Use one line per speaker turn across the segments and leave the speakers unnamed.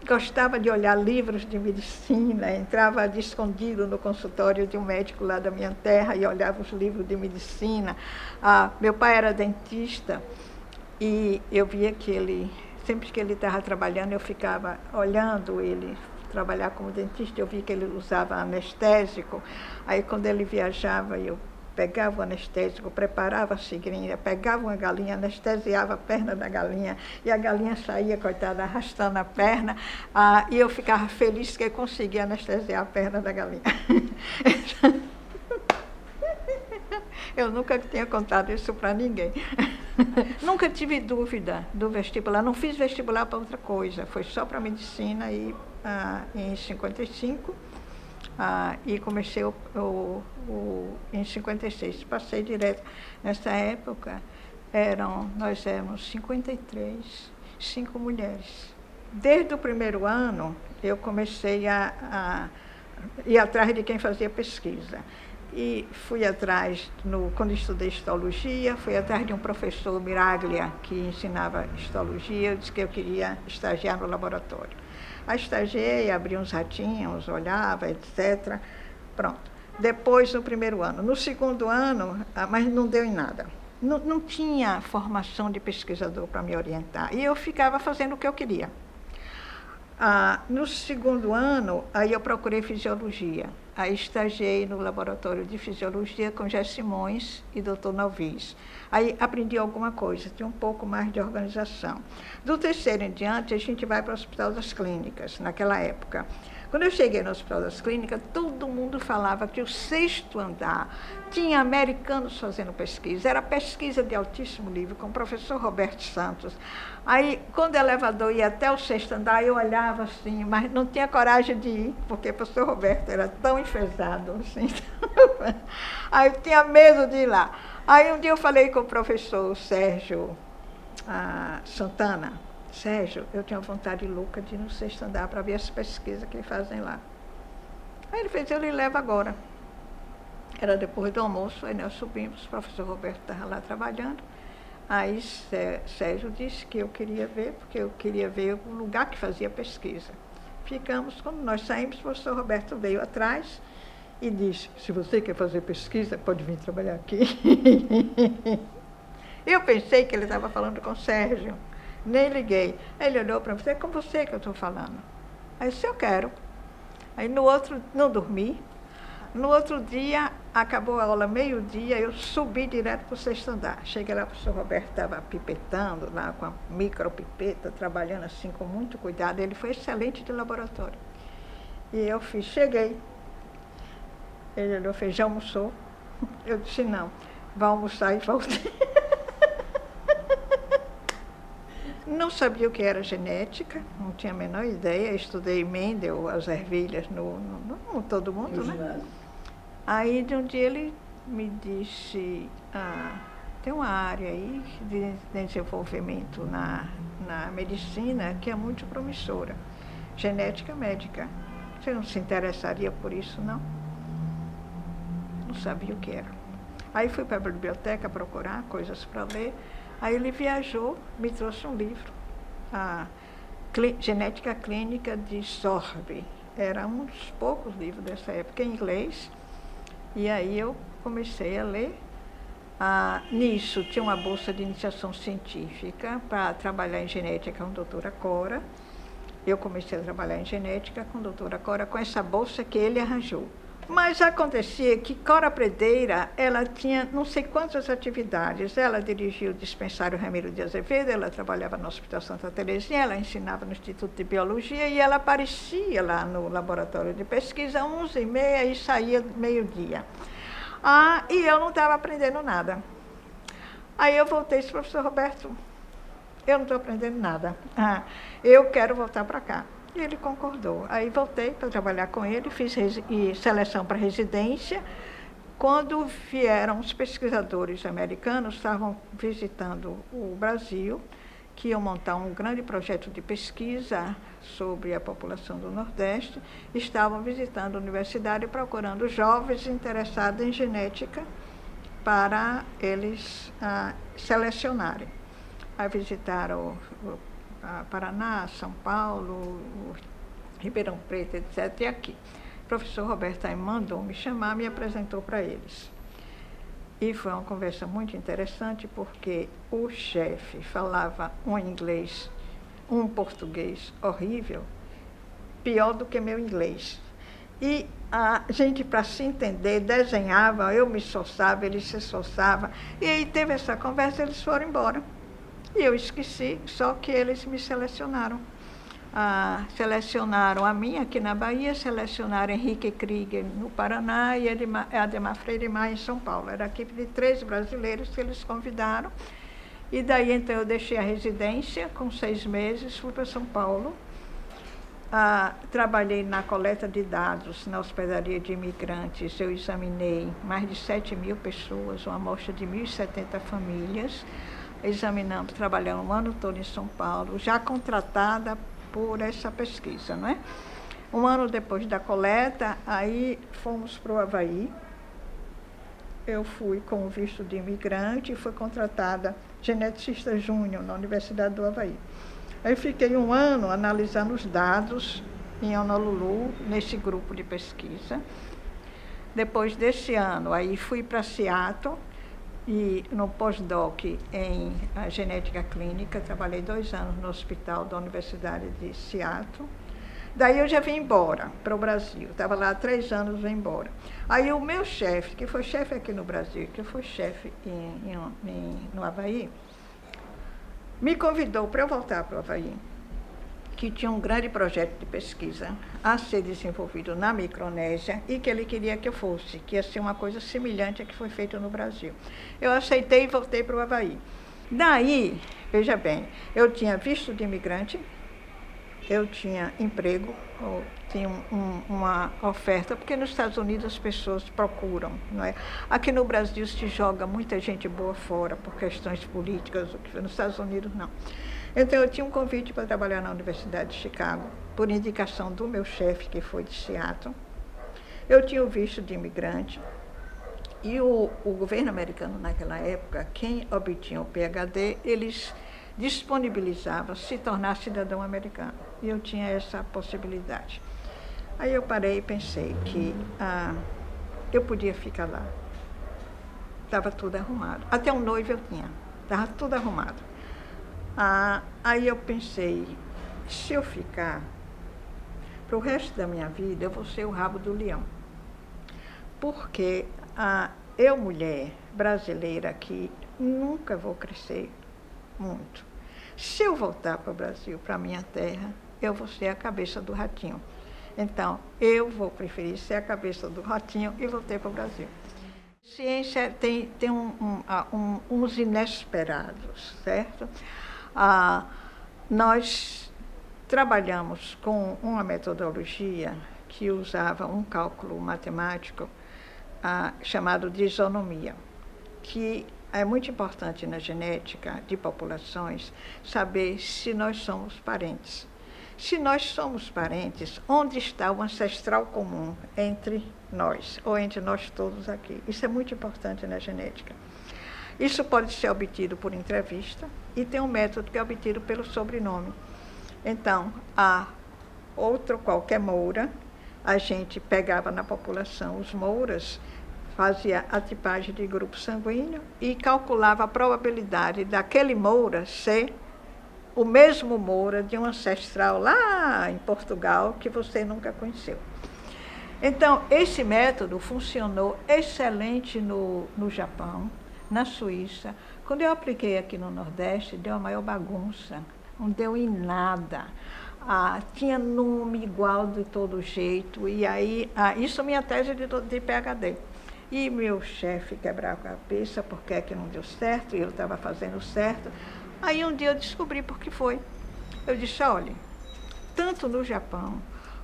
gostava de olhar livros de medicina, entrava de escondido no consultório de um médico lá da minha terra e olhava os livros de medicina. Meu pai era dentista e eu via que ele, sempre que ele estava trabalhando, eu ficava olhando ele trabalhar como dentista, eu via que ele usava anestésico. Aí quando ele viajava, eu pegava o anestésico, preparava a seringa, pegava uma galinha, anestesiava a perna da galinha, e a galinha saía, coitada, arrastando a perna, e eu ficava feliz que eu conseguia anestesiar a perna da galinha. Eu nunca tinha contado isso para ninguém. Nunca tive dúvida do vestibular, não fiz vestibular para outra coisa, foi só para medicina em 55. E comecei em 56, passei direto. Nessa época, nós éramos 53, 5 mulheres. Desde o primeiro ano, eu comecei a ir atrás de quem fazia pesquisa. E fui atrás, quando estudei histologia, fui atrás de um professor, Miraglia, que ensinava histologia. Eu disse que eu queria estagiar no laboratório. Aí estagiei, abri uns ratinhos, olhava, etc. Pronto. Depois, no primeiro ano. No segundo ano, mas não deu em nada. Não tinha formação de pesquisador para me orientar. E eu ficava fazendo o que eu queria. No segundo ano, aí eu procurei fisiologia. Aí estagiei no laboratório de fisiologia com Jé Simões e Dr. Nalvis. Aí aprendi alguma coisa, tinha um pouco mais de organização. Do terceiro em diante, a gente vai para o Hospital das Clínicas, naquela época. Quando eu cheguei no Hospital das Clínicas, todo mundo falava que o sexto andar tinha americanos fazendo pesquisa. Era pesquisa de altíssimo nível, com o professor Roberto Santos. Aí, quando o elevador ia até o sexto andar, eu olhava assim, mas não tinha coragem de ir, porque o professor Roberto era tão enfesado assim. Aí eu tinha medo de ir lá. Aí um dia eu falei com o professor Sérgio Santana. Sérgio, eu tinha vontade louca de ir no sexto andar para ver as pesquisas que eles fazem lá. Aí ele fez, eu lhe levo agora. Era depois do almoço, aí nós subimos, o professor Roberto estava lá trabalhando. Aí Sérgio disse que eu queria ver, porque eu queria ver o lugar que fazia pesquisa. Ficamos, quando nós saímos, o professor Roberto veio atrás e disse, se você quer fazer pesquisa, pode vir trabalhar aqui. Eu pensei que ele estava falando com o Sérgio. Nem liguei. Aí ele olhou para mim, é com você que eu estou falando. Aí eu disse, eu quero. Aí no outro, não dormi. No outro dia, acabou a aula meio-dia, eu subi direto para o sexto andar. Cheguei lá, o professor Roberto estava pipetando lá com a micropipeta, trabalhando assim com muito cuidado. Ele foi excelente de laboratório. E eu cheguei. Ele olhou, fez, já almoçou? Eu disse, não, vai almoçar e voltei. Não sabia o que era genética, não tinha a menor ideia. Estudei Mendel, as ervilhas, no todo mundo, né? Aí, de um dia, ele me disse, tem uma área aí de desenvolvimento na medicina que é muito promissora, genética médica. Você não se interessaria por isso, não? Não sabia o que era. Aí fui para a biblioteca procurar coisas para ler. Aí ele viajou, me trouxe um livro, Genética Clínica de Sorbe. Era um dos poucos livros dessa época em inglês. E aí eu comecei a ler. Nisso tinha uma bolsa de iniciação científica para trabalhar em genética com a doutora Cora. Eu comecei a trabalhar em genética com a doutora Cora, com essa bolsa que ele arranjou. Mas acontecia que Cora Predeira, ela tinha não sei quantas atividades. Ela dirigia o dispensário Ramiro de Azevedo, ela trabalhava no Hospital Santa Terezinha, ela ensinava no Instituto de Biologia e ela aparecia lá no laboratório de pesquisa às 11h30 e saía meio-dia. E eu não estava aprendendo nada. Aí eu voltei e disse, professor Roberto, eu não estou aprendendo nada. Eu quero voltar para cá. E ele concordou. Aí voltei para trabalhar com ele, fiz seleção para residência. Quando vieram os pesquisadores americanos, estavam visitando o Brasil, que iam montar um grande projeto de pesquisa sobre a população do Nordeste, estavam visitando a universidade procurando jovens interessados em genética para eles selecionarem. Aí visitaram Paraná, São Paulo, Ribeirão Preto, etc. E aqui. O professor Roberto aí mandou me chamar, me apresentou para eles. E foi uma conversa muito interessante, porque o chefe falava um inglês, um português horrível, pior do que meu inglês. E a gente, para se entender, desenhava, eu me esforçava, ele se esforçava. E aí teve essa conversa, eles foram embora. E eu esqueci, só que eles me selecionaram. Selecionaram a mim aqui na Bahia, selecionaram Henrique Krieger no Paraná e Ademar Freire Maia em São Paulo. Era a equipe de 3 brasileiros que eles convidaram. E daí então eu deixei a residência com 6 meses, fui para São Paulo. Trabalhei na coleta de dados na hospedaria de imigrantes. Eu examinei mais de 7.000 pessoas, uma amostra de 1.070 famílias. Examinamos, trabalhamos o ano todo em São Paulo, já contratada por essa pesquisa, não é? Um ano depois da coleta, aí fomos para o Havaí. Eu fui com o visto de imigrante e fui contratada geneticista júnior na Universidade do Havaí. Aí fiquei um ano analisando os dados em Honolulu, nesse grupo de pesquisa. Depois desse ano, aí fui para Seattle, e no pós-doc em genética clínica, trabalhei 2 anos no hospital da Universidade de Seattle. Daí eu já vim embora para o Brasil, estava lá há 3 anos, vim embora. Aí o meu chefe, que foi chefe aqui no Brasil, que foi chefe no Havaí, me convidou para eu voltar para o Havaí, que tinha um grande projeto de pesquisa a ser desenvolvido na Micronésia e que ele queria que eu fosse, que ia ser uma coisa semelhante à que foi feita no Brasil. Eu aceitei e voltei para o Havaí. Daí, veja bem, eu tinha visto de imigrante, eu tinha emprego, tinha uma oferta, porque nos Estados Unidos as pessoas procuram, não é? Aqui no Brasil se joga muita gente boa fora por questões políticas, nos Estados Unidos não. Então, eu tinha um convite para trabalhar na Universidade de Chicago, por indicação do meu chefe, que foi de Seattle. Eu tinha o visto de imigrante. E o governo americano, naquela época, quem obtinha o PhD, eles disponibilizavam se tornar cidadão americano. E eu tinha essa possibilidade. Aí eu parei e pensei que eu podia ficar lá. Estava tudo arrumado. Até um noivo eu tinha. Estava tudo arrumado. Aí eu pensei, se eu ficar, para o resto da minha vida, eu vou ser o rabo do leão. Porque eu, mulher brasileira aqui, nunca vou crescer muito. Se eu voltar para o Brasil, para a minha terra, eu vou ser a cabeça do ratinho. Então, eu vou preferir ser a cabeça do ratinho e voltar para o Brasil. Ciência tem uns inesperados, certo? Nós trabalhamos com uma metodologia que usava um cálculo matemático chamado de isonomia, que é muito importante na genética de populações saber se nós somos parentes. Se nós somos parentes, onde está o ancestral comum entre nós, ou entre nós todos aqui? Isso é muito importante na genética. Isso pode ser obtido por entrevista e tem um método que é obtido pelo sobrenome. Então, qualquer moura, a gente pegava na população os mouras, fazia a tipagem de grupo sanguíneo e calculava a probabilidade daquele moura ser o mesmo moura de um ancestral lá em Portugal que você nunca conheceu. Então, esse método funcionou excelente no Japão, na Suíça. Quando eu apliquei aqui no Nordeste, deu a maior bagunça, não deu em nada. Tinha nome igual de todo jeito, e aí, isso é minha tese de PhD. E meu chefe quebrava a cabeça porque é que não deu certo, e eu estava fazendo certo. Aí um dia eu descobri por que foi. Eu disse, olha, tanto no Japão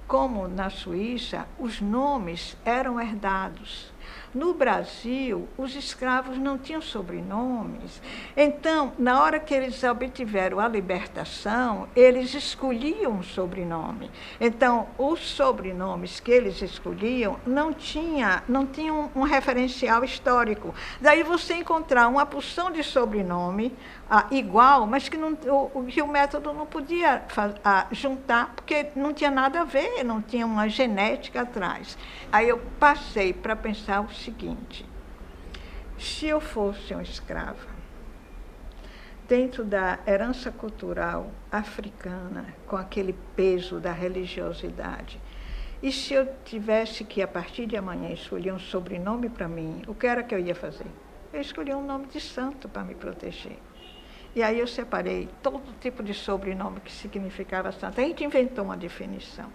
como na Suíça, os nomes eram herdados. No Brasil, os escravos não tinham sobrenomes. Então, na hora que eles obtiveram a libertação, eles escolhiam um sobrenome. Então, os sobrenomes que eles escolhiam não tinham um referencial histórico. Daí você encontrar uma porção de sobrenome igual, mas que o método não podia juntar, porque não tinha nada a ver, não tinha uma genética atrás. Aí eu passei para pensar o seguinte: se eu fosse uma escrava, dentro da herança cultural africana, com aquele peso da religiosidade, e se eu tivesse que, a partir de amanhã, escolher um sobrenome para mim, o que era que eu ia fazer? Eu escolhi um nome de santo para me proteger. E aí eu separei todo tipo de sobrenome que significava santo. A gente inventou uma definição.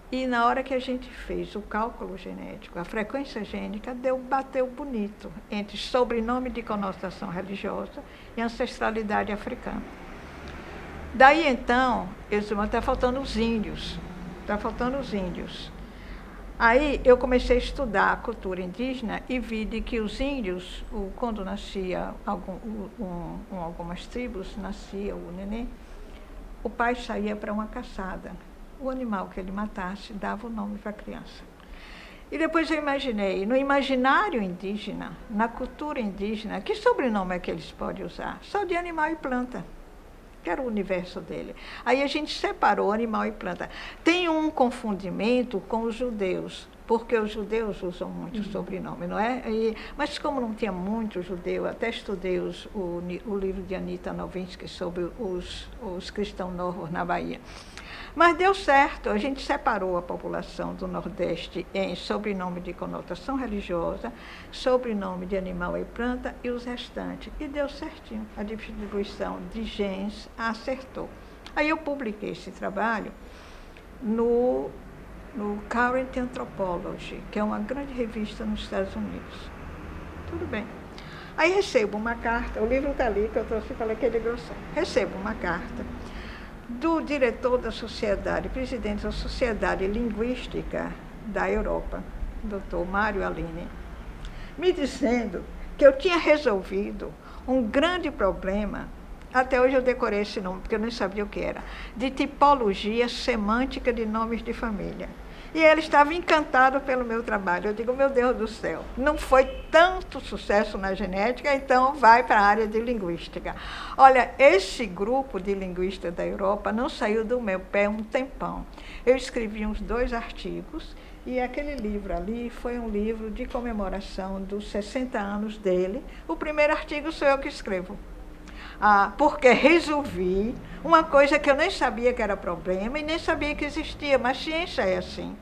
E na hora que a gente fez o cálculo genético, a frequência gênica bateu bonito entre sobrenome de conotação religiosa e ancestralidade africana. Daí então, eu disse, mas está faltando os índios. Está faltando os índios. Aí eu comecei a estudar a cultura indígena e vi de que os índios, quando nascia algumas tribos, nascia o neném, o pai saía para uma caçada. O animal que ele matasse dava o nome para a criança. E depois eu imaginei, no imaginário indígena, na cultura indígena, que sobrenome é que eles podem usar? Só de animal e planta, que era o universo dele. Aí a gente separou animal e planta. Tem um confundimento com os judeus, porque os judeus usam muito sobrenome, não é? Mas como não tinha muito judeu, até estudei o livro de Anita Novinsky sobre os cristãos novos na Bahia. Mas deu certo, a gente separou a população do Nordeste em sobrenome de conotação religiosa, sobrenome de animal e planta e os restantes. E deu certinho, a distribuição de genes acertou. Aí eu publiquei esse trabalho no Current Anthropology, que é uma grande revista nos Estados Unidos. Tudo bem. Aí recebo uma carta, o livro está ali, que eu trouxe para aquele grosseiro. Recebo uma carta do diretor da sociedade, presidente da Sociedade Linguística da Europa, Dr. Mário Aline, me dizendo que eu tinha resolvido um grande problema, até hoje eu decorei esse nome, porque eu nem sabia o que era, de tipologia semântica de nomes de família. E ele estava encantado pelo meu trabalho. Eu digo, meu Deus do céu, não foi tanto sucesso na genética, então vai para a área de linguística. Olha, esse grupo de linguistas da Europa não saiu do meu pé um tempão. Eu escrevi uns 2 artigos, e aquele livro ali foi um livro de comemoração dos 60 anos dele. O primeiro artigo sou eu que escrevo. Porque resolvi uma coisa que eu nem sabia que era problema e nem sabia que existia, mas ciência é assim.